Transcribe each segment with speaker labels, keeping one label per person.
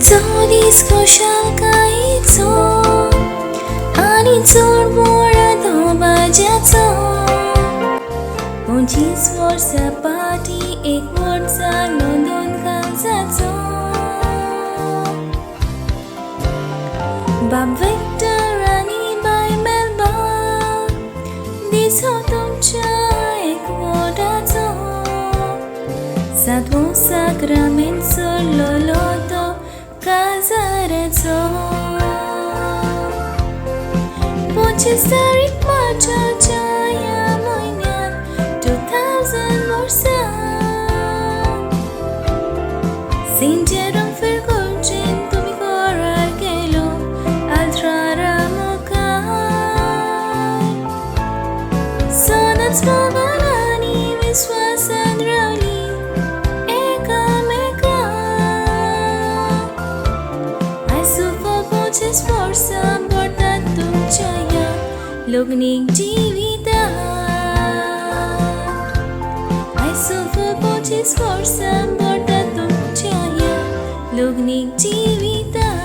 Speaker 1: चौरीस खुशाल काहीचो आणि चोर मोडतो बाज्याचो 25 वर्सां पाटी एक व्हड जालो 2 काळजाचो बाब विक्टर आणि बाय मेल्बा दिसो तुमच्या एक व्हडाचो 7वो साक्रामेंट सोडलो तो काजाराचो 25 तारीख मार्चाच्या ह्या म्हयन्यात 2000 वर्सां सेंट जेरोम फिरगोर्जीन तुमी करार केलो आल्त्रारा मुखार सदांच भगवानानी विश्वासान रावली वर्सां पडटात तुमच्या ह्या लग्नीक जिवितांत आयज 25 वर्सां पडटात तुमच्या ह्या लग्नीक जिवितांत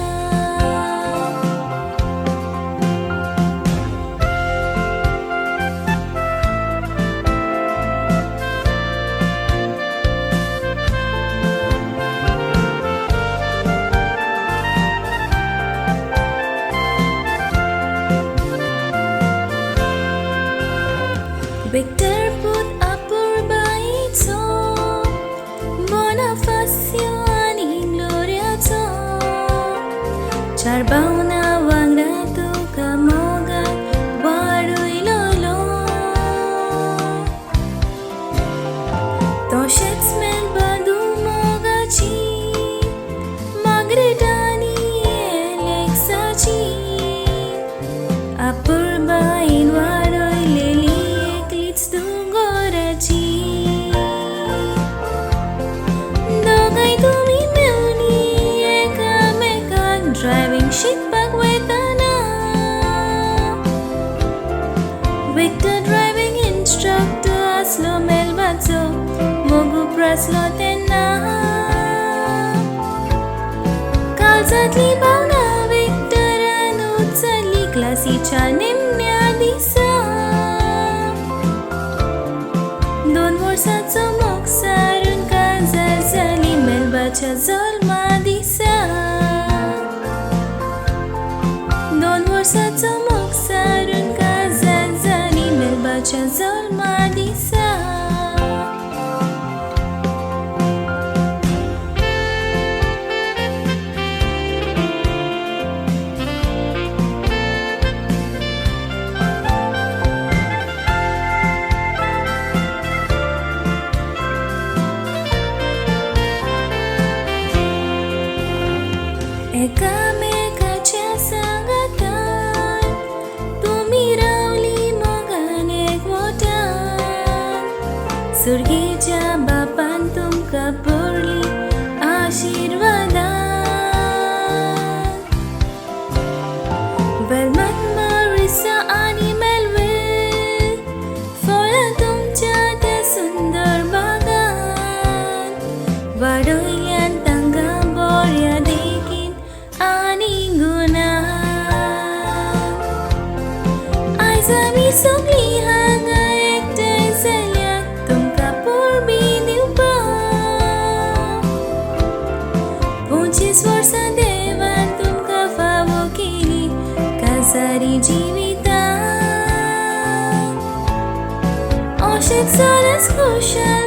Speaker 1: Victor put apurbaitso Bonifacio ani gloriazo Charbona wangra tu kamoga waruilolo Toshets Melba du mogachi Magretani Alexachi Apurbain waruileli दोगांय तुमी मेळुनी एकामेकाक ड्रायव्हिंग शिकपाक वयताना विक्टर ड्रायव्हिंग इन्स्ट्रक्टर आसलो मेल्बाचो मोगूप आसलो तेन्ना काळजांतली भावना विक्टरान उचल्ली क्लासीच्या निमण्या दिसा 2 वर्सांचो मोग सारून काजार जाली मेल्बाच्या जल्मा दिसा 2 वर्सांचो मोग सारून काजार जाली मेल्बाच्या जल्मा दिसा एकामेकाच्या सांगातान तुमी रावली मोगान एकवटान सुर्गेच्या बापान तुमकां भरली आशिर्वादान वेलमात मारिसा आनी मेल्विल फळां तुमच्या त्या सुंदर बागान वाडयल्यान तांकां बऱ्या देखीन आनी गुणान आयज आमी सगळीं हांगा एकठांय जाल्यात तुमकां परबी दिवपाक 25 वर्सां देवान तुमकां फावो केली काजारी जिवितांत अशेंच सदांच खुशाल